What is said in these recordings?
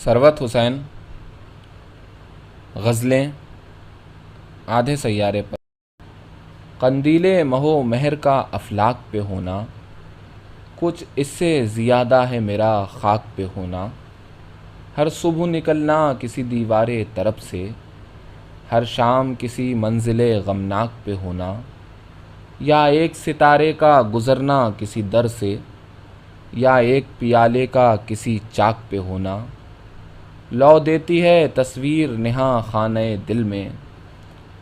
ثروت حسین غزلیں آدھے سیارے پر۔ قندیل مہو مہر کا افلاک پہ ہونا، کچھ اس سے زیادہ ہے میرا خاک پہ ہونا۔ ہر صبح نکلنا کسی دیوار طرب سے، ہر شام کسی منزل غمناک پہ ہونا، یا ایک ستارے کا گزرنا کسی در سے، یا ایک پیالے کا کسی چاک پہ ہونا۔ لو دیتی ہے تصویر نہاں خانہ دل میں،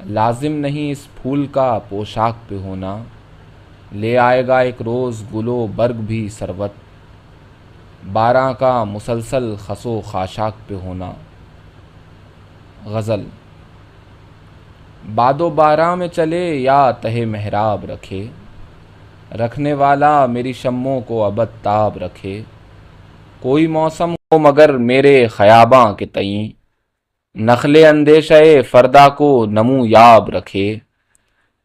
لازم نہیں اس پھول کا پوشاک پہ ہونا۔ لے آئے گا ایک روز گل و برگ بھی ثروت، باراں کا مسلسل خس و خاشاک پہ ہونا۔ غزل۔ باد و باراں میں چلے یا تہ محراب رکھے، رکھنے والا میری شموں کو ابد تاب رکھے۔ کوئی موسم ہو مگر میرے خیاباں کے تئیں، نخل اندیشہ فردا کو نمو یاب رکھے۔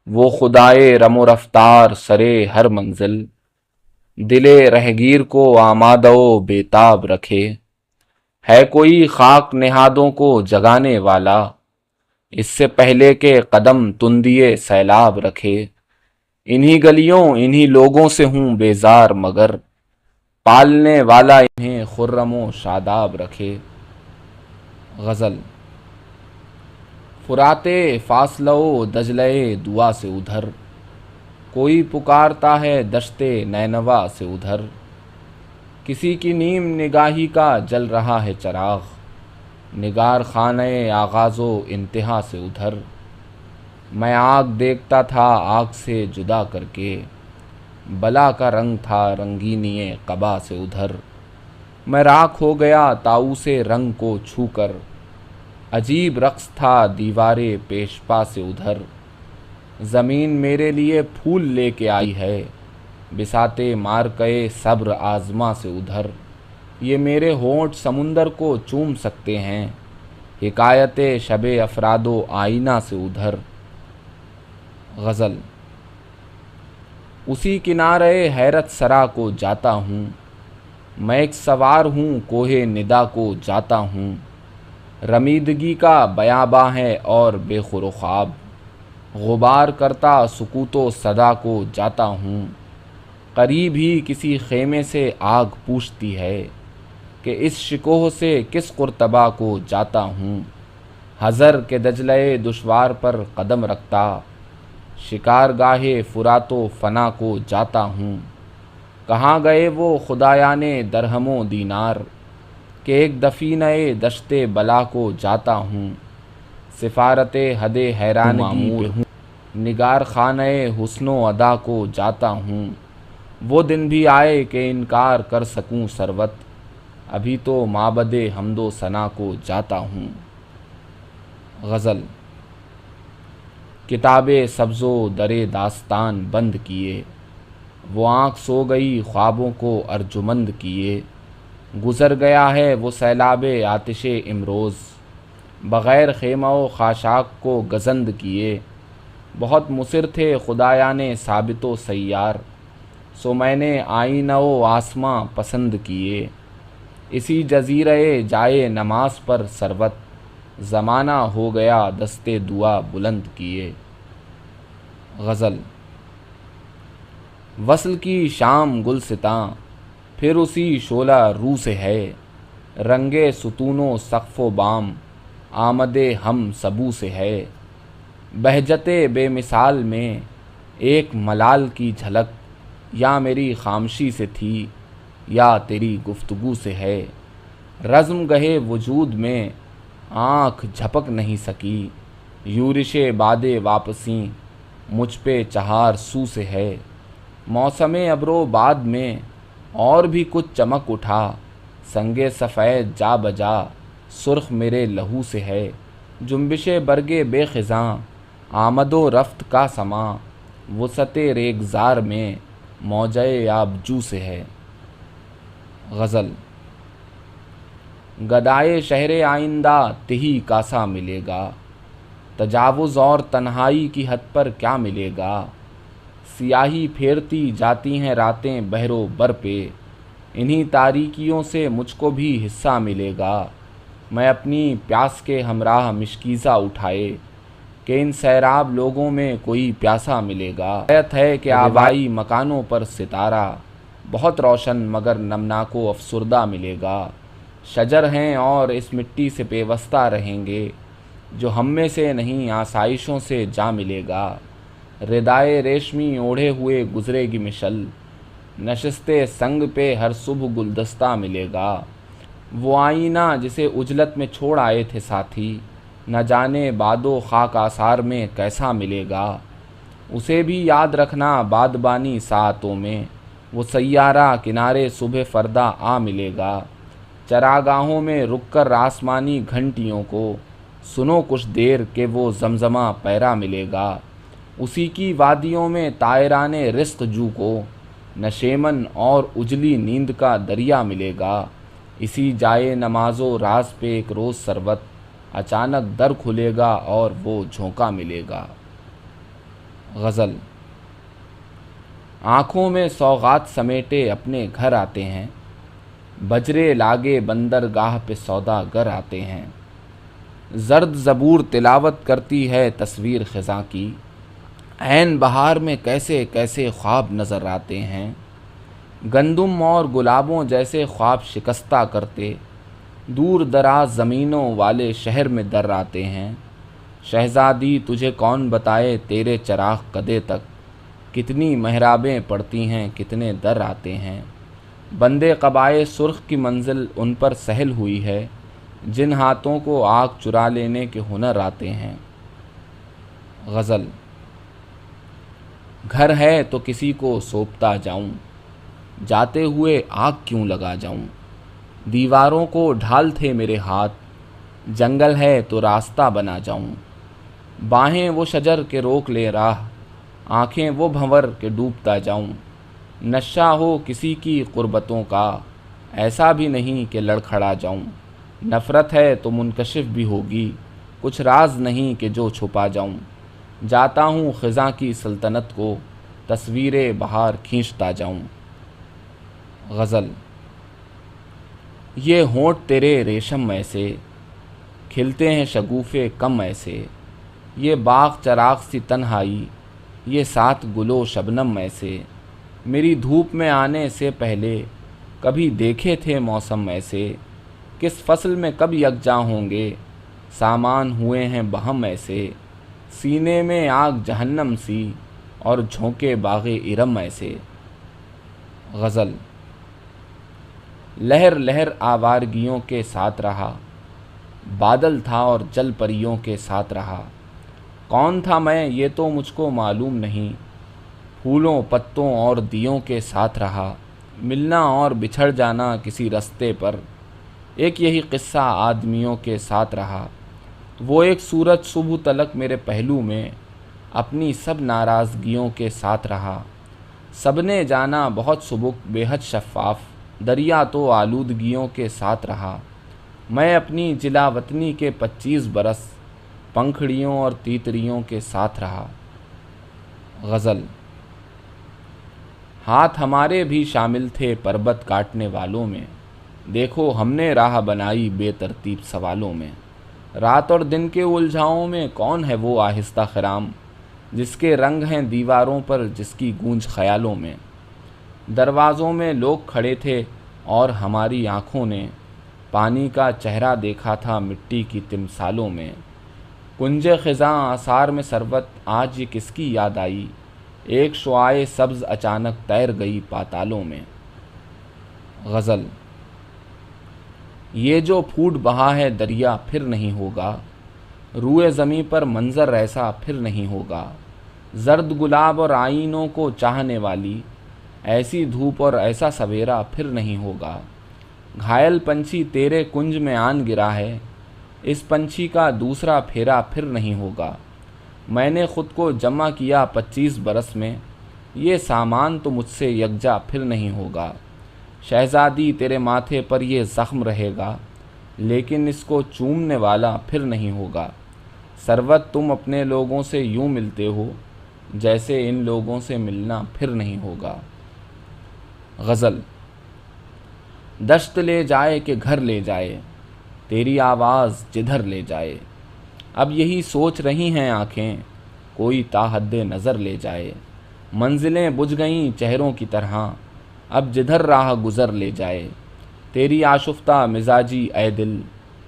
وہ خدائے رم و رفتار سرے ہر منزل، دل رہگیر کو آمادہ و بیتاب رکھے۔ ہے کوئی خاک نہادوں کو جگانے والا، اس سے پہلے کہ قدم تندیے سیلاب رکھے۔ انہی گلیوں انہی لوگوں سے ہوں بیزار مگر، پالنے والا انہیں خرم و شاداب رکھے۔ غزل۔ فراتے فاصلہ و دجلہ دعا سے ادھر، کوئی پکارتا ہے دشتے نینوا سے ادھر۔ کسی کی نیم نگاہی کا جل رہا ہے چراغ، نگار خانہ آغاز و انتہا سے ادھر۔ میں آگ دیکھتا تھا آگ سے جدا کر کے، بلا کا رنگ تھا رنگینی قبا سے ادھر۔ میں راکھ ہو گیا طاؤس رنگ کو چھو کر، عجیب رقص تھا دیوار پیشپا سے ادھر۔ زمین میرے لیے پھول لے کے آئی ہے، بساتے مارکے صبر آزما سے ادھر۔ یہ میرے ہونٹ سمندر کو چوم سکتے ہیں، حکایت شب افراد و آئینہ سے ادھر۔ غزل۔ اسی کنارے حیرت سرا کو جاتا ہوں، میں ایک سوار ہوں کوہ ندا کو جاتا ہوں۔ رمیدگی کا بیاباں ہے اور بے خور و خواب، غبار کرتا سکوت و صدا کو جاتا ہوں۔ قریب ہی کسی خیمے سے آگ پوچھتی ہے کہ اس شکوہ سے کس قرطبہ کو جاتا ہوں۔ حضر کے دجلہ دشوار پر قدم رکھتا، شکار گاہے فرات و فنا کو جاتا ہوں۔ کہاں گئے وہ خدایان درہم و دینار، کہ ایک دفینہ دشت بلا کو جاتا ہوں۔ سفارت حد حیرانگی پہ ہوں، نگار خانہ حسن و ادا کو جاتا ہوں۔ وہ دن بھی آئے کہ انکار کر سکوں ثروت، ابھی تو معبد حمد و ثنا کو جاتا ہوں۔ غزل۔ کتاب سبز و در داستان بند کیے، وہ آنکھ سو گئی خوابوں کو ارجمند کیے۔ گزر گیا ہے وہ سیلاب آتش امروز، بغیر خیمہ و خاشاک کو گزند کیے۔ بہت مصر تھے خدایان ثابت و سیار، سو میں نے آئینہ و آسماں پسند کیے۔ اسی جزیرہ جائے نماز پر ثروت، زمانہ ہو گیا دست دعا بلند کیے۔ غزل۔ وصل کی شام گلستاں پھر اسی شعلہ رو سے ہے، رنگ ستون و سقف و بام آمد ہم سبو سے ہے۔ بہجت بے مثال میں ایک ملال کی جھلک، یا میری خامشی سے تھی یا تیری گفتگو سے ہے۔ رزم گہے وجود میں آنکھ جھپک نہیں سکی، یورش باد واپسی مجھ پہ چہار سو سے ہے۔ موسم ابر و باد میں اور بھی کچھ چمک اٹھا، سنگ سفید جا بجا سرخ میرے لہو سے ہے۔ جنبش برگ بے خزاں آمد و رفت کا سماں، وسعت ریگزار میں موجہ آبجو سے ہے۔ غزل۔ گدائے شہر آئندہ تہی کاسا ملے گا، تجاوز اور تنہائی کی حد پر کیا ملے گا۔ سیاہی پھیرتی جاتی ہیں راتیں بحر و بر پہ، انہی تاریکیوں سے مجھ کو بھی حصہ ملے گا۔ میں اپنی پیاس کے ہمراہ مشکیزہ اٹھائے کہ ان سیراب لوگوں میں کوئی پیاسا ملے گا۔ روایت ہے کہ آبائی مکانوں پر ستارہ بہت روشن مگر نمناک و افسردہ ملے گا۔ شجر ہیں اور اس مٹی سے پیوستہ رہیں گے، جو ہم میں سے نہیں آسائشوں سے جا ملے گا۔ ردائے ریشمی اوڑھے ہوئے گزرے گی مشل، نشستے سنگ پہ ہر صبح گلدستہ ملے گا۔ وہ آئینہ جسے عجلت میں چھوڑ آئے تھے ساتھی، نہ جانے باد و خاک آثار میں کیسا ملے گا۔ اسے بھی یاد رکھنا بادبانی ساعتوں میں، وہ سیارہ کنارے صبح فردا آ ملے گا۔ چراگاہوں میں رک کر آسمانی گھنٹیوں کو سنو کچھ دیر کہ وہ زمزمہ پیرا ملے گا۔ اسی کی وادیوں میں طائران رزق جو کو نشیمن اور اجلی نیند کا دریا ملے گا۔ اسی جائے نماز و راز پہ ایک روز سروت اچانک در کھلے گا اور وہ جھونکا ملے گا۔ غزل۔ آنکھوں میں سوغات سمیٹے اپنے گھر آتے ہیں، بجرے لاگے بندرگاہ پہ سوداگر آتے ہیں۔ زرد زبور تلاوت کرتی ہے تصویر خزاں کی، عین بہار میں کیسے کیسے خواب نظر آتے ہیں۔ گندم اور گلابوں جیسے خواب شکستہ کرتے دور دراز زمینوں والے شہر میں در آتے ہیں۔ شہزادی تجھے کون بتائے تیرے چراغ قدے تک، کتنی محرابیں پڑتی ہیں کتنے در آتے ہیں۔ بندے قبائے سرخ کی منزل ان پر سہل ہوئی ہے، جن ہاتھوں کو آگ چرا لینے کے ہنر آتے ہیں۔ غزل۔ گھر ہے تو کسی کو سونپتا جاؤں، جاتے ہوئے آگ کیوں لگا جاؤں۔ دیواروں کو ڈھال تھے میرے ہاتھ، جنگل ہے تو راستہ بنا جاؤں۔ باہیں وہ شجر کے روک لے راہ، آنکھیں وہ بھنور کے ڈوبتا جاؤں۔ نشہ ہو کسی کی قربتوں کا، ایسا بھی نہیں کہ لڑکھڑا جاؤں۔ نفرت ہے تو منکشف بھی ہوگی، کچھ راز نہیں کہ جو چھپا جاؤں۔ جاتا ہوں خزاں کی سلطنت کو، تصویر بہار کھینچتا جاؤں۔ غزل۔ یہ ہونٹ تیرے ریشم ایسے، کھلتے ہیں شگوفے کم ایسے۔ یہ باغ چراغ سی تنہائی، یہ ساتھ گلو شبنم ایسے۔ میری دھوپ میں آنے سے پہلے کبھی دیکھے تھے موسم ایسے۔ کس فصل میں کب یکجاں ہوں گے، سامان ہوئے ہیں بہم ایسے۔ سینے میں آگ جہنم سی اور جھونکے باغ ارم ایسے۔ غزل۔ لہر لہر آوارگیوں کے ساتھ رہا، بادل تھا اور جل پریوں کے ساتھ رہا۔ کون تھا میں یہ تو مجھ کو معلوم نہیں، پھولوں پتوں اور دیوں کے ساتھ رہا۔ ملنا اور بچھڑ جانا کسی رستے پر، ایک یہی قصہ آدمیوں کے ساتھ رہا۔ وہ ایک سورج صبح تلک میرے پہلو میں اپنی سب ناراضگیوں کے ساتھ رہا۔ سب نے جانا بہت سبک بے حد شفاف، دریا تو آلودگیوں کے ساتھ رہا۔ میں اپنی جلا وطنی کے 25 برس پنکھڑیوں اور تیتریوں کے ساتھ رہا۔ غزل۔ ہاتھ ہمارے بھی شامل تھے پربت کاٹنے والوں میں، دیکھو ہم نے راہ بنائی بے ترتیب سوالوں میں۔ رات اور دن کے الجھاؤں میں کون ہے وہ آہستہ خرام، جس کے رنگ ہیں دیواروں پر جس کی گونج خیالوں میں۔ دروازوں میں لوگ کھڑے تھے اور ہماری آنکھوں نے پانی کا چہرہ دیکھا تھا مٹی کی تمثالوں میں۔ کنج خزاں آثار میں سروت آج یہ کس کی یاد آئی، ایک شعاع سبز اچانک تیر گئی پاتالوں میں۔ غزل۔ یہ جو پھوٹ بہا ہے دریا پھر نہیں ہوگا، روئے زمیں پر منظر ایسا پھر نہیں ہوگا۔ زرد گلاب اور آئینوں کو چاہنے والی ایسی دھوپ اور ایسا سویرا پھر نہیں ہوگا۔ گھائل پنچھی تیرے کنج میں آن گرا ہے، اس پنچھی کا دوسرا پھیرا پھر نہیں ہوگا۔ میں نے خود کو جمع کیا 25 برس میں، یہ سامان تو مجھ سے یکجا پھر نہیں ہوگا۔ شہزادی تیرے ماتھے پر یہ زخم رہے گا، لیکن اس کو چومنے والا پھر نہیں ہوگا۔ سروت تم اپنے لوگوں سے یوں ملتے ہو جیسے ان لوگوں سے ملنا پھر نہیں ہوگا۔ غزل۔ دشت لے جائے کہ گھر لے جائے، تیری آواز جدھر لے جائے۔ اب یہی سوچ رہی ہیں آنکھیں، کوئی تا حد نظر لے جائے۔ منزلیں بجھ گئیں چہروں کی طرح، اب جدھر راہ گزر لے جائے۔ تیری آشفتہ مزاجی اے دل،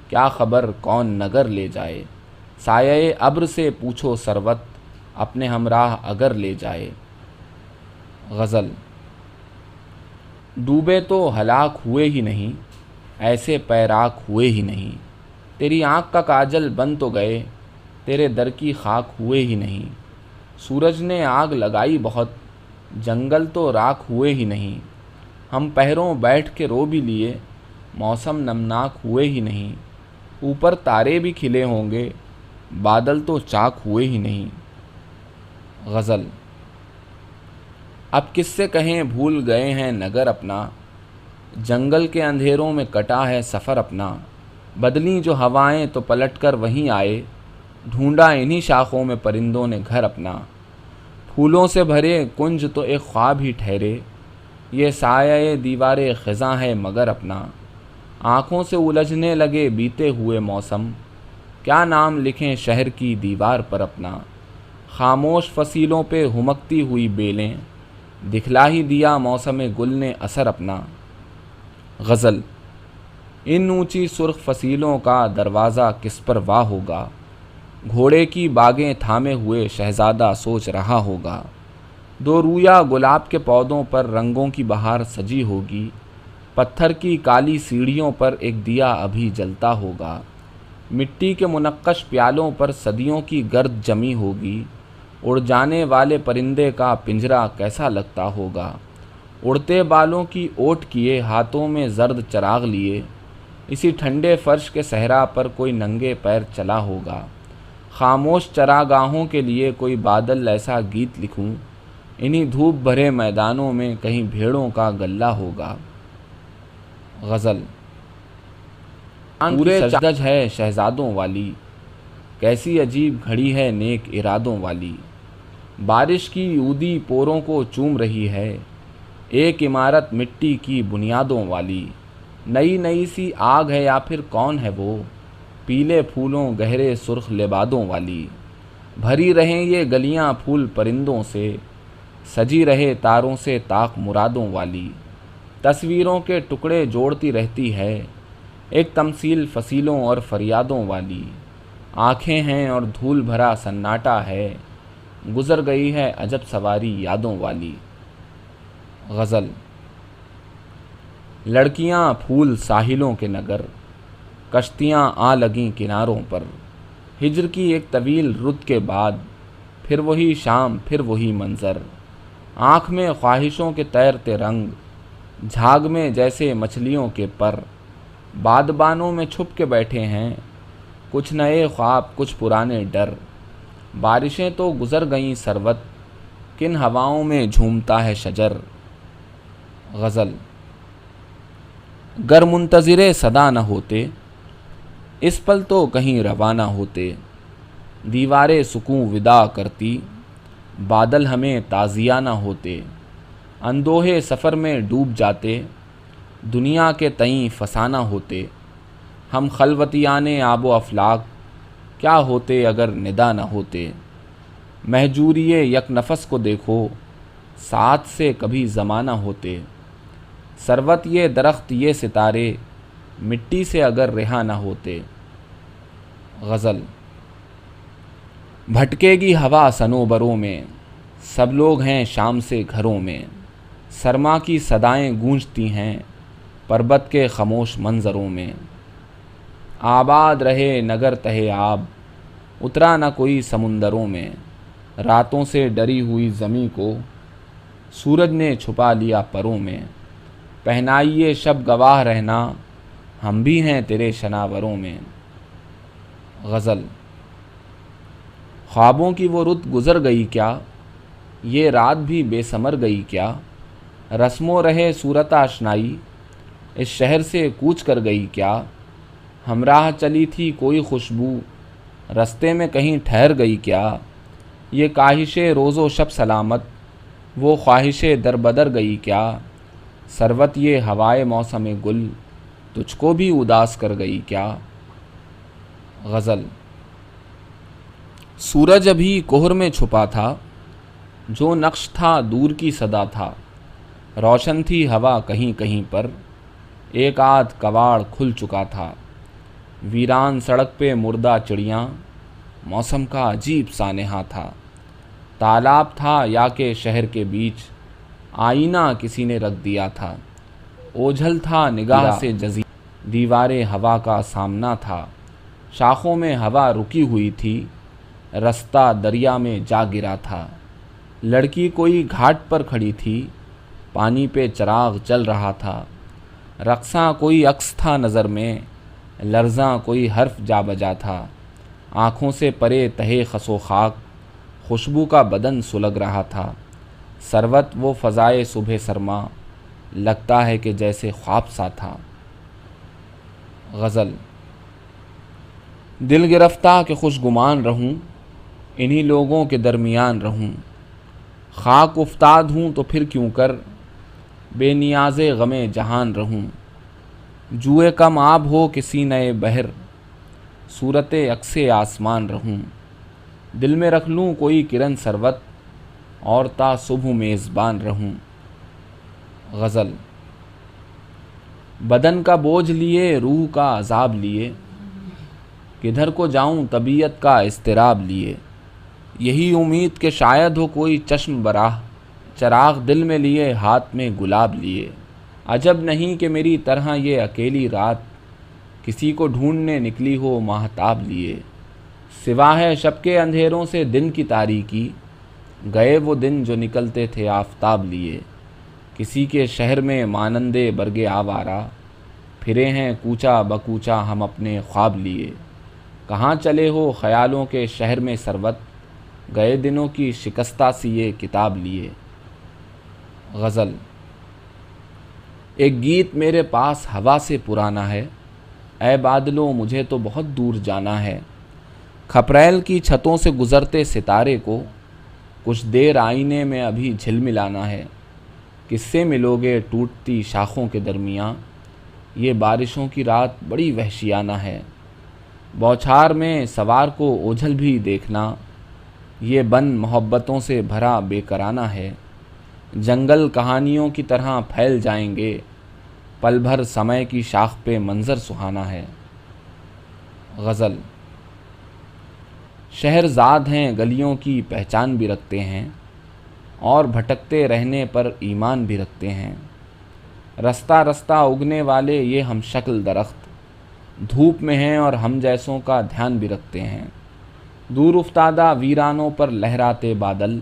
کیا خبر کون نگر لے جائے۔ سایہ ابر سے پوچھو سروت، اپنے ہمراہ اگر لے جائے۔ غزل۔ ڈوبے تو ہلاک ہوئے ہی نہیں، ایسے پیراک ہوئے ہی نہیں۔ تیری آنکھ کا کاجل بن تو گئے، تیرے در کی خاک ہوئے ہی نہیں۔ سورج نے آگ لگائی بہت، جنگل تو راکھ ہوئے ہی نہیں۔ ہم پہروں بیٹھ کے رو بھی لیے، موسم نمناک ہوئے ہی نہیں۔ اوپر تارے بھی کھلے ہوں گے، بادل تو چاک ہوئے ہی نہیں۔ غزل۔ اب کس سے کہیں بھول گئے ہیں نگر اپنا، جنگل کے اندھیروں میں کٹا ہے سفر اپنا۔ بدلیں جو ہوائیں تو پلٹ کر وہیں آئے، ڈھونڈا انہی شاخوں میں پرندوں نے گھر اپنا۔ پھولوں سے بھرے کنج تو ایک خواب ہی ٹھہرے، یہ سایہ دیوار خزاں ہے مگر اپنا۔ آنکھوں سے الجھنے لگے بیتے ہوئے موسم، کیا نام لکھیں شہر کی دیوار پر اپنا۔ خاموش فصیلوں پہ ہمکتی ہوئی بیلیں، دکھلا ہی دیا موسم گل نے اثر اپنا۔ غزل۔ ان اونچی سرخ فصیلوں کا دروازہ کس پر وا ہوگا، گھوڑے کی باگیں تھامے ہوئے شہزادہ سوچ رہا ہوگا۔ دو رویا گلاب کے پودوں پر رنگوں کی بہار سجی ہوگی، پتھر کی کالی سیڑھیوں پر ایک دیا ابھی جلتا ہوگا۔ مٹی کے منقش پیالوں پر صدیوں کی گرد جمی ہوگی، اڑ جانے والے پرندے کا پنجرا کیسا لگتا ہوگا۔ اڑتے بالوں کی اوٹ کیے ہاتھوں میں زرد چراغ لیے، اسی ٹھنڈے فرش کے صحرا پر کوئی ننگے پیر چلا ہوگا۔ خاموش چراگاہوں کے لیے کوئی بادل ایسا گیت لکھوں، انہی دھوپ بھرے میدانوں میں کہیں بھیڑوں کا گلہ ہوگا۔ غزل۔ پورے سجدج ہے شہزادوں والی، کیسی عجیب گھڑی ہے نیک ارادوں والی۔ بارش کی اودی پوروں کو چوم رہی ہے، ایک عمارت مٹی کی بنیادوں والی۔ نئی نئی سی آگ ہے یا پھر کون ہے وہ، پیلے پھولوں گہرے سرخ لبادوں والی۔ بھری رہیں یہ گلیاں پھول پرندوں سے، سجی رہے تاروں سے طاق مرادوں والی۔ تصویروں کے ٹکڑے جوڑتی رہتی ہے، ایک تمثیل فصیلوں اور فریادوں والی۔ آنکھیں ہیں اور دھول بھرا سناٹا ہے، گزر گئی ہے عجب سواری یادوں والی۔ غزل۔ لڑکیاں پھول ساحلوں کے نگر، کشتیاں آ لگیں کناروں پر۔ ہجر کی ایک طویل رت کے بعد، پھر وہی شام پھر وہی منظر۔ آنکھ میں خواہشوں کے تیرتے رنگ، جھاگ میں جیسے مچھلیوں کے پر۔ بادبانوں میں چھپ کے بیٹھے ہیں، کچھ نئے خواب کچھ پرانے ڈر۔ بارشیں تو گزر گئیں سروت، کن ہواؤں میں جھومتا ہے شجر۔ غزل۔ گر منتظر صدا نہ ہوتے، اس پل تو کہیں روانہ ہوتے۔ دیوارے سکوں وداع کرتی، بادل ہمیں تعزیہ نہ ہوتے۔ اندوہے سفر میں ڈوب جاتے، دنیا کے تئیں فسانہ ہوتے۔ ہم خلوتیان آب و افلاک، کیا ہوتے اگر ندا نہ ہوتے۔ مہجوری یک نفس کو دیکھو، ساتھ سے کبھی زمانہ ہوتے۔ سروت یہ درخت یہ ستارے، مٹی سے اگر رہا نہ ہوتے۔ غزل۔ بھٹکے گی ہوا صنوبروں میں، سب لوگ ہیں شام سے گھروں میں۔ سرما کی صدائیں گونجتی ہیں، پربت کے خاموش منظروں میں۔ آباد رہے نگر تہے آب، اترا نہ کوئی سمندروں میں۔ راتوں سے ڈری ہوئی زمیں کو، سورج نے چھپا لیا پروں میں۔ پہنائیے شب گواہ رہنا، ہم بھی ہیں تیرے شناوروں میں۔ غزل۔ خوابوں کی وہ رت گزر گئی کیا، یہ رات بھی بے ثمر گئی کیا۔ رسم و رہے صورت آشنائی، اس شہر سے کوچ کر گئی کیا۔ ہمراہ چلی تھی کوئی خوشبو، رستے میں کہیں ٹھہر گئی کیا۔ یہ کاہش روز و شب سلامت، وہ خواہش در بدر گئی کیا۔ سروت یہ ہوائے موسم گل، تجھ کو بھی اداس کر گئی کیا۔ غزل۔ سورج ابھی کوہر میں چھپا تھا، جو نقش تھا دور کی صدا تھا، روشن تھی ہوا کہیں کہیں پر، ایک آدھ کواڑ کھل چکا تھا، ویران سڑک پہ مردہ چڑیاں، موسم کا عجیب سانحہ تھا، تالاب تھا یا کہ شہر کے بیچ، آئینہ کسی نے رکھ دیا تھا، اوجھل تھا نگاہ سے جزیر، دیوارے ہوا کا سامنا تھا، شاخوں میں ہوا رکی ہوئی تھی، رستہ دریا میں جا گرا تھا، لڑکی کوئی گھاٹ پر کھڑی تھی، پانی پہ چراغ جل رہا تھا، رقصاں کوئی عکس تھا نظر میں، لرزاں کوئی حرف جا بجا تھا، آنکھوں سے پرے تہے خس و خاک، خوشبو کا بدن سلگ رہا تھا، سروت وہ فضائے صبح سرما، لگتا ہے کہ جیسے خواب سا تھا۔ غزل۔ دل گرفتہ کہ خوش گمان رہوں، انہی لوگوں کے درمیان رہوں، خاک افتاد ہوں تو پھر کیوں کر، بے نیاز غم جہان رہوں، جوئے کم آب ہو کسی نئے بحر، صورت عکس آسمان رہوں، دل میں رکھ لوں کوئی کرن سروت، اور تا صبح میزبان رہوں۔ غزل۔ بدن کا بوجھ لیے روح کا عذاب لیے، کدھر کو جاؤں طبیعت کا اضطراب لیے، یہی امید کہ شاید ہو کوئی چشم براہ، چراغ دل میں لیے ہاتھ میں گلاب لیے، عجب نہیں کہ میری طرح یہ اکیلی رات، کسی کو ڈھونڈنے نکلی ہو ماہتاب لیے، سوا ہے شب کے اندھیروں سے دن کی تاریکی، گئے وہ دن جو نکلتے تھے آفتاب لیے، کسی کے شہر میں مانندے برگ آوارہ، پھرے ہیں کوچہ بکوچہ ہم اپنے خواب لیے، کہاں چلے ہو خیالوں کے شہر میں سروت، گئے دنوں کی شکستہ سی یہ کتاب لیے۔ غزل۔ ایک گیت میرے پاس ہوا سے پرانا ہے، اے بادلوں مجھے تو بہت دور جانا ہے، کھپریل کی چھتوں سے گزرتے ستارے کو، کچھ دیر آئینے میں ابھی جھلملانا ہے، کس سے ملو گے ٹوٹتی شاخوں کے درمیاں، یہ بارشوں کی رات بڑی وحشیانہ ہے، بوچھار میں سوار کو اوجھل بھی دیکھنا، یہ بن محبتوں سے بھرا بے کرانہ ہے، جنگل کہانیوں کی طرح پھیل جائیں گے، پل بھر سمے کی شاخ پہ منظر سہانا ہے۔ غزل۔ شہر زاد ہیں گلیوں کی پہچان بھی رکھتے ہیں، اور بھٹکتے رہنے پر ایمان بھی رکھتے ہیں، رستہ رستہ اگنے والے یہ ہم شکل درخت، دھوپ میں ہیں اور ہم جیسوں کا دھیان بھی رکھتے ہیں، دور افتادہ ویرانوں پر لہراتے بادل،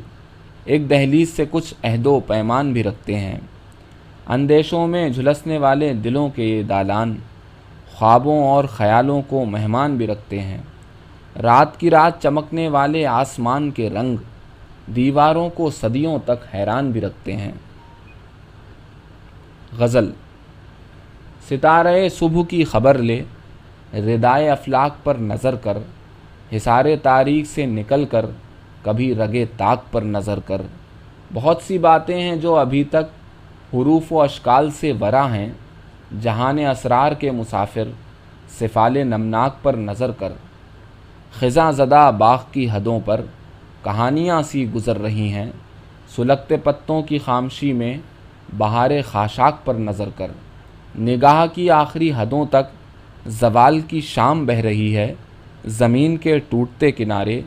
ایک دہلیز سے کچھ عہد و پیمان بھی رکھتے ہیں، اندیشوں میں جھلسنے والے دلوں کے یہ دالان، خوابوں اور خیالوں کو مہمان بھی رکھتے ہیں، رات کی رات چمکنے والے آسمان کے رنگ، دیواروں کو صدیوں تک حیران بھی رکھتے ہیں۔ غزل۔ ستارے صبح کی خبر لے، ردائے افلاک پر نظر کر، حصار تاریک سے نکل کر، کبھی رگے طاق پر نظر کر، بہت سی باتیں ہیں جو ابھی تک حروف و اشکال سے ورا ہیں، جہان اسرار کے مسافر، سفال نمناک پر نظر کر، خزاں زدہ باغ کی حدوں پر کہانیاں سی گزر رہی ہیں، سلگتے پتوں کی خاموشی میں بہار خاشاک پر نظر کر، نگاہ کی آخری حدوں تک زوال کی شام بہہ رہی ہے، زمین کے ٹوٹتے کنارے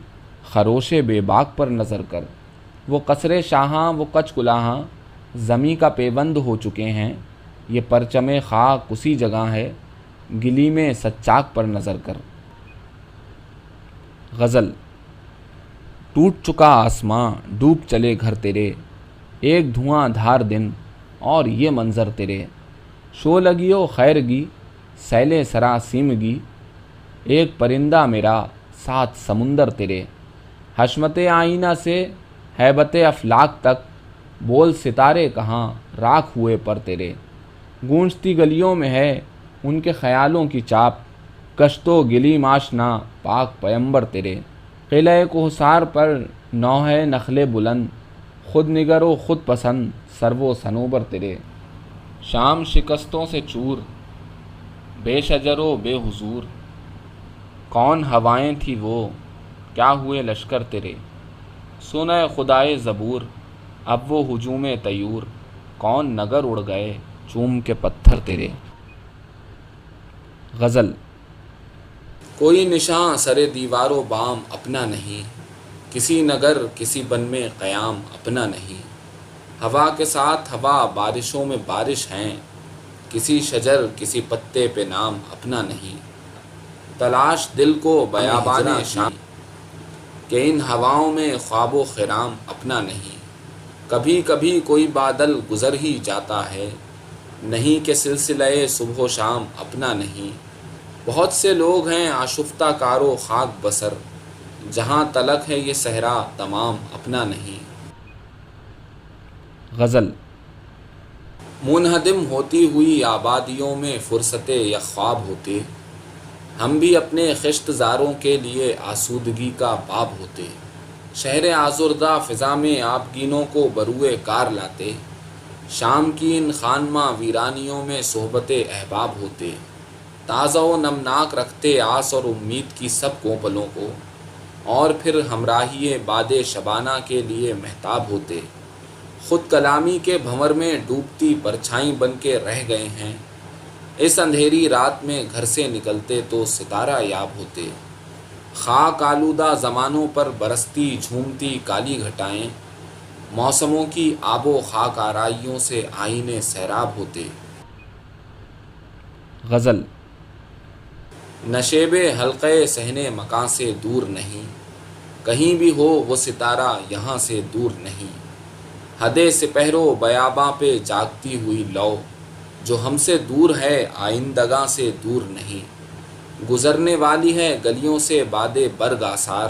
خروش بے باک پر نظر کر، وہ قصر شاہاں وہ کچ کلاہاں زمیں کا پیوند ہو چکے ہیں، یہ پرچم خاک اسی جگہ ہے، گلی میں سچاک پر نظر کر۔ غزل۔ ٹوٹ چکا آسماں ڈوب چلے گھر تیرے، ایک دھواں دھار دن اور یہ منظر تیرے، شو لگیو خیر گی سیلے سرا سیمگی، ایک پرندہ میرا ساتھ سمندر تیرے، حشمت آئینہ سے ہیبت افلاک تک، بول ستارے کہاں راکھ ہوئے پر تیرے، گونجتی گلیوں میں ہے ان کے خیالوں کی چاپ، کشت و گلی آشنا پاک پیمبر تیرے، قلعہ کوہسار پر نوحہ نخل بلند، خود نگر و خود پسند سرو و صنوبر تیرے، شام شکستوں سے چور بے شجر و بے حضور، کون ہوائیں تھی وہ، کیا ہوئے لشکر تیرے، سنہ خدائے زبور اب وہ ہجوم طیور، کون نگر اڑ گئے چوم کے پتھر تیرے۔ غزل۔ کوئی نشاں سر دیوار و بام اپنا نہیں، کسی نگر کسی بن میں قیام اپنا نہیں، ہوا کے ساتھ ہوا بارشوں میں بارش ہیں، کسی شجر کسی پتے پہ نام اپنا نہیں، تلاش دل کو بیابان شام کہ ان ہواؤں میں خواب و خرام اپنا نہیں، کبھی کبھی کوئی بادل گزر ہی جاتا ہے، نہیں کہ سلسلہ صبح و شام اپنا نہیں، بہت سے لوگ ہیں آشفتہ کار و خاک بسر، جہاں تلک ہے یہ صحرا تمام اپنا نہیں۔ غزل۔ منہدم ہوتی ہوئی آبادیوں میں فرصت یا خواب ہوتے، ہم بھی اپنے خشت زاروں کے لیے آسودگی کا باب ہوتے، شہر آزردہ فضا میں آبگینوں کو بروئے کار لاتے، شام کی ان خانماں ویرانیوں میں صحبت احباب ہوتے، تازہ و نمناک رکھتے آس اور امید کی سب کوپلوں کو، اور پھر ہمراہی باد شبانہ کے لیے مہتاب ہوتے، خود کلامی کے بھنور میں ڈوبتی پرچھائیں بن کے رہ گئے ہیں، اس اندھیری رات میں گھر سے نکلتے تو ستارہ یاب ہوتے، خاک آلودہ زمانوں پر برستی جھومتی کالی گھٹائیں، موسموں کی آب و خاک آرائیوں سے آئینے سیراب ہوتے۔ غزل۔ نشیب حلقے صحن مکاں سے دور نہیں، کہیں بھی ہو وہ ستارہ یہاں سے دور نہیں، حد سپہر و بیاباں پہ جاگتی ہوئی لو، جو ہم سے دور ہے آئندگاں سے دور نہیں، گزرنے والی ہے گلیوں سے باد برگ آثار،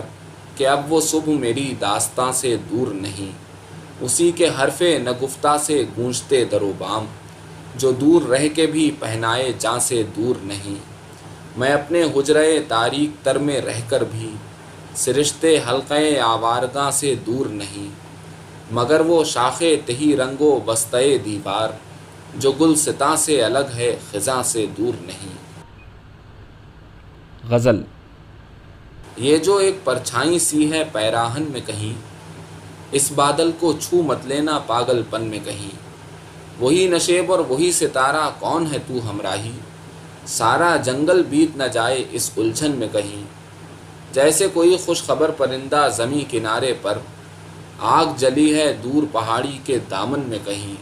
کہ اب وہ صبح میری داستاں سے دور نہیں، اسی کے حرف نگفتہ سے گونجتے در و بام، جو دور رہ کے بھی پہنائے جاں سے دور نہیں، میں اپنے حجرے تاریک تر میں رہ کر بھی سرشتے حلقے آوارگاں سے دور نہیں، مگر وہ شاخ تہی رنگ و بستہ دیوار، جو گلستاں سے الگ ہے خزاں سے دور نہیں۔ غزل۔ یہ جو ایک پرچھائی سی ہے پیراہن میں کہیں، اس بادل کو چھو مت لینا پاگل پن میں کہیں، وہی نشیب اور وہی ستارہ کون ہے تو ہمراہی، سارا جنگل بیت نہ جائے اس الجھن میں کہیں، جیسے کوئی خوشخبر پرندہ زمیں کنارے پر، آگ جلی ہے دور پہاڑی کے دامن میں کہیں،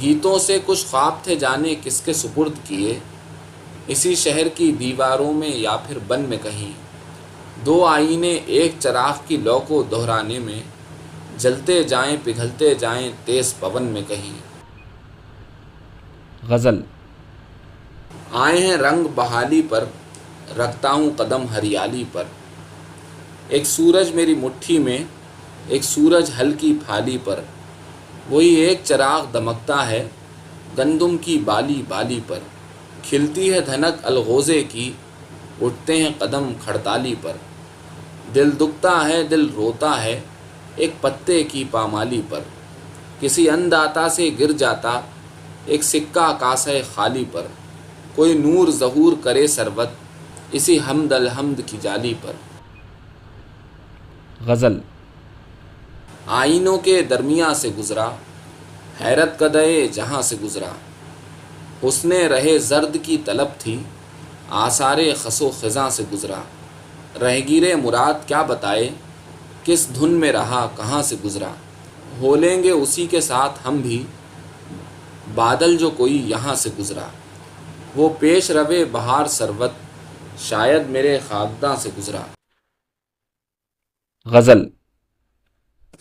گیتوں سے کچھ خواب تھے جانے کس کے سپرد کیے، اسی شہر کی دیواروں میں یا پھر بن میں کہیں، دو آئینے ایک چراغ کی لو کو دہرانے میں، جلتے جائیں پگھلتے جائیں تیز پون میں کہیں۔ غزل۔ آئے ہیں رنگ بحالی پر، رکھتا ہوں قدم ہریالی پر، ایک سورج میری مٹھی میں، ایک سورج ہلکی پھالی پر، وہی ایک چراغ دمکتا ہے گندم کی بالی بالی پر، کھلتی ہے دھنک الغوزے کی، اٹھتے ہیں قدم کھڑتالی پر، دل دکھتا ہے دل روتا ہے ایک پتے کی پامالی پر، کسی انداتا سے گر جاتا ایک سکہ کاسہ خالی پر، کوئی نور ظہور کرے سروت اسی حمد الحمد کی جالی پر۔ غزل۔ آئینوں کے درمیاں سے گزرا، حیرت کدے جہاں سے گزرا، حسن رہے زرد کی طلب تھی، آثار خس و خزاں سے گزرا، رہگیر مراد کیا بتائے کس دھن میں رہا کہاں سے گزرا، ہو لیں گے اسی کے ساتھ ہم بھی بادل جو کوئی یہاں سے گزرا، وہ پیش روے بہار سروت شاید میرے خاکداں سے گزرا۔ غزل۔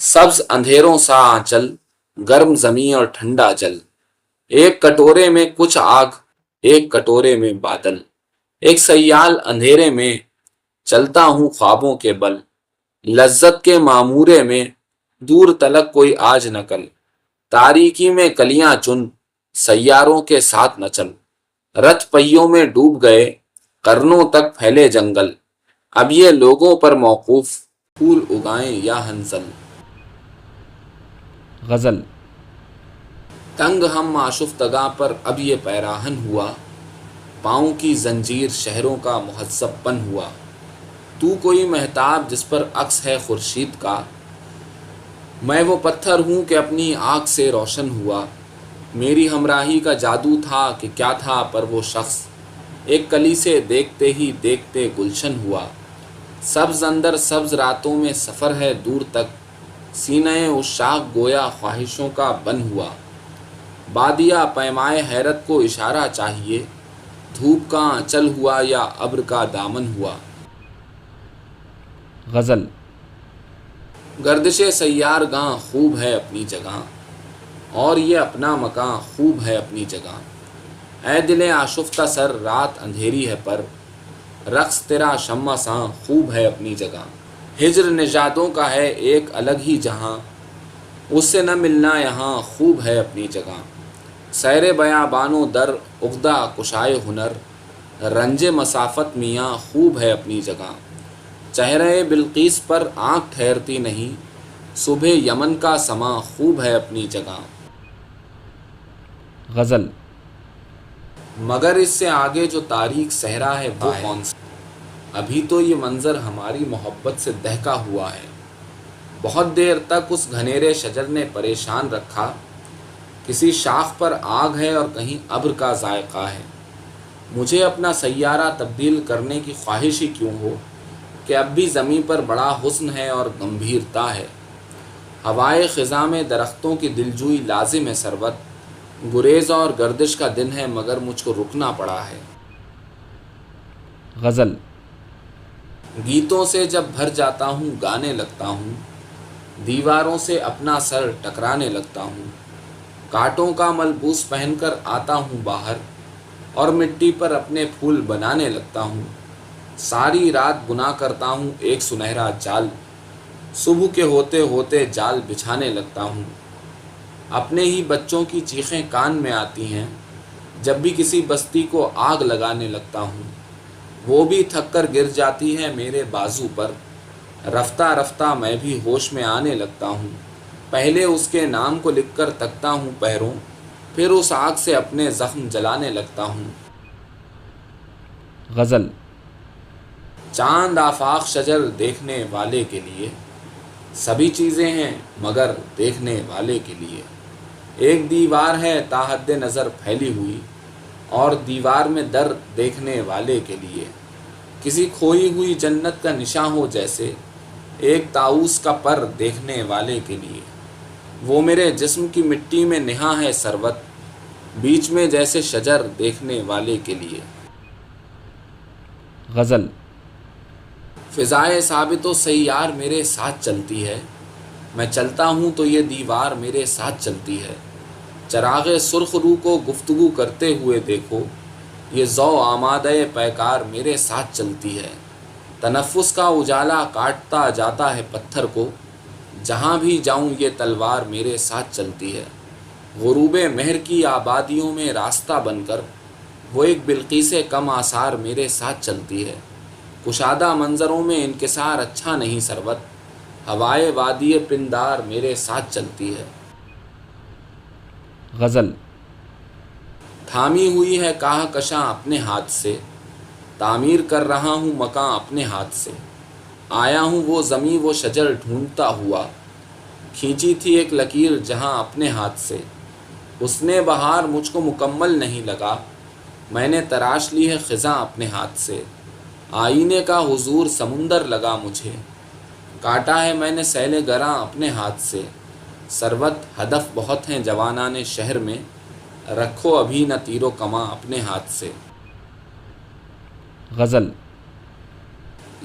سبز اندھیروں سا آنچل، گرم زمین اور ٹھنڈا جل، ایک کٹورے میں کچھ آگ ایک کٹورے میں بادل، ایک سیال اندھیرے میں چلتا ہوں خوابوں کے بل، لذت کے معمورے میں دور تلک کوئی آج نہ کل، تاریکی میں کلیاں چن سیاروں کے ساتھ نہ چل، رتھ پہیوں میں ڈوب گئے قرنوں تک پھیلے جنگل، اب یہ لوگوں پر موقوف پھول اگائیں یا ہنزل۔ غزل۔ تنگ ہم آشفتگاں پر اب یہ پیراہن ہوا، پاؤں کی زنجیر شہروں کا مہذب پن ہوا۔ تو کوئی مہتاب جس پر عکس ہے خورشید کا، میں وہ پتھر ہوں کہ اپنی آنکھ سے روشن ہوا۔ میری ہمراہی کا جادو تھا کہ کیا تھا پر وہ شخص، ایک کلی سے دیکھتے ہی دیکھتے گلشن ہوا۔ سبز اندر سبز راتوں میں سفر ہے دور تک، سینہ عشاق گویا خواہشوں کا بن ہوا۔ بادیا پیمائے حیرت کو اشارہ چاہیے، دھوپ کا آنچل ہوا یا ابر کا دامن ہوا۔ غزل۔ گردش سیار گاں خوب ہے اپنی جگہ، اور یہ اپنا مکاں خوب ہے اپنی جگہ۔ اے دل آشفتہ سر رات اندھیری ہے پر، رقص تیرا شمع ساں خوب ہے اپنی جگہ۔ ہجر نژادوں کا ہے ایک الگ ہی جہاں، اس سے نہ ملنا یہاں خوب ہے اپنی جگہ۔ سیر بیابانو در عقدہ کشائے ہنر، رنج مسافت میاں خوب ہے اپنی جگہ۔ چہرہ بلقیس پر آنکھ ٹھہرتی نہیں، صبح یمن کا سماں خوب ہے اپنی جگہ۔ غزل۔ مگر اس سے آگے جو تاریک صحرا ہے وہ کون سا؟ ابھی تو یہ منظر ہماری محبت سے دہکا ہوا ہے۔ بہت دیر تک اس گھنیرے شجر نے پریشان رکھا، کسی شاخ پر آگ ہے اور کہیں ابر کا ذائقہ ہے۔ مجھے اپنا سیارہ تبدیل کرنے کی خواہش ہی کیوں ہو کہ اب بھی زمین پر بڑا حسن ہے اور گمبھیرتا ہے۔ ہوائے خزاں میں درختوں کی دلجوئی لازم ہے سربت، گریز اور گردش کا دن ہے مگر مجھ کو رکنا پڑا ہے۔ غزل۔ گیتوں سے جب بھر جاتا ہوں گانے لگتا ہوں، دیواروں سے اپنا سر ٹکرانے لگتا ہوں۔ کانٹوں کا ملبوس پہن کر آتا ہوں باہر، اور مٹی پر اپنے پھول بنانے لگتا ہوں۔ ساری رات بنا کرتا ہوں ایک سنہرا جال، صبح کے ہوتے ہوتے جال بچھانے لگتا ہوں۔ اپنے ہی بچوں کی چیخیں کان میں آتی ہیں جب بھی کسی بستی کو آگ لگانے لگتا ہوں۔ وہ بھی تھک کر گر جاتی ہے میرے بازو پر، رفتہ رفتہ میں بھی ہوش میں آنے لگتا ہوں۔ پہلے اس کے نام کو لکھ کر تکتا ہوں پہروں، پھر اس آگ سے اپنے زخم جلانے لگتا ہوں۔ غزل۔ چاند آفاق شجر دیکھنے والے کے لیے، سبھی چیزیں ہیں مگر دیکھنے والے کے لیے۔ ایک دیوار ہے تا حد نظر پھیلی ہوئی، اور دیوار میں در دیکھنے والے کے لیے۔ کسی کھوئی ہوئی جنت کا نشاں ہو جیسے، ایک طاؤس کا پر دیکھنے والے کے لیے۔ وہ میرے جسم کی مٹی میں نہاں ہے سروت، بیچ میں جیسے شجر دیکھنے والے کے لیے۔ غزل۔ فضائے ثابت و سیار میرے ساتھ چلتی ہے، میں چلتا ہوں تو یہ دیوار میرے ساتھ چلتی ہے۔ چراغ سرخ رو کو گفتگو کرتے ہوئے دیکھو، یہ ذو آمادہ پیکار میرے ساتھ چلتی ہے۔ تنفس کا اجالا کاٹتا جاتا ہے پتھر کو، جہاں بھی جاؤں یہ تلوار میرے ساتھ چلتی ہے۔ غروب مہر کی آبادیوں میں راستہ بن کر، وہ ایک بلقیس کم آثار میرے ساتھ چلتی ہے۔ کشادہ منظروں میں انکسار اچھا نہیں سربت، ہوائے وادی پندار میرے ساتھ چلتی ہے۔ غزل۔ تھامی ہوئی ہے کہکشاں اپنے ہاتھ سے، تعمیر کر رہا ہوں مکاں اپنے ہاتھ سے۔ آیا ہوں وہ زمیں وہ شجر ڈھونڈتا ہوا، کھینچی تھی ایک لکیر جہاں اپنے ہاتھ سے۔ حسن بہار مجھ کو مکمل نہیں لگا، میں نے تراش لی ہے خزاں اپنے ہاتھ سے۔ آئینے کا حضور سمندر لگا مجھے، کاٹا ہے میں نے سیل گراں اپنے ہاتھ سے۔ سروت ہدف بہت ہیں جوانان شہر میں، رکھو ابھی نہ تیر و کماں اپنے ہاتھ سے۔ غزل۔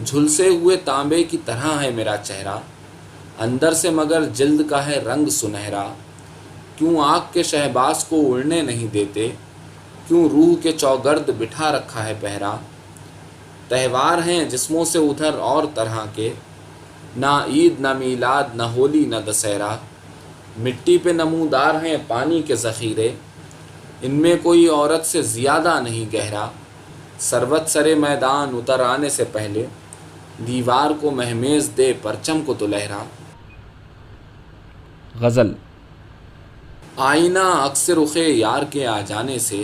جھلسے ہوئے تانبے کی طرح ہے میرا چہرہ، اندر سے مگر جلد کا ہے رنگ سنہرا۔ کیوں آگ کے شہباز کو اڑنے نہیں دیتے، کیوں روح کے چوگرد بٹھا رکھا ہے پہرا۔ تہوار ہیں جسموں سے ادھر اور طرح کے، نہ عید نہ میلاد نہ ہولی نہ دسہرا۔ مٹی پہ نمودار ہیں پانی کے ذخیرے، ان میں کوئی عورت سے زیادہ نہیں گہرا۔ سروت سرے میدان اتر آنے سے پہلے، دیوار کو مہمیز دے پرچم کو تو لہرا۔ غزل۔ آئینہ عکس رخ یار کے آ جانے سے،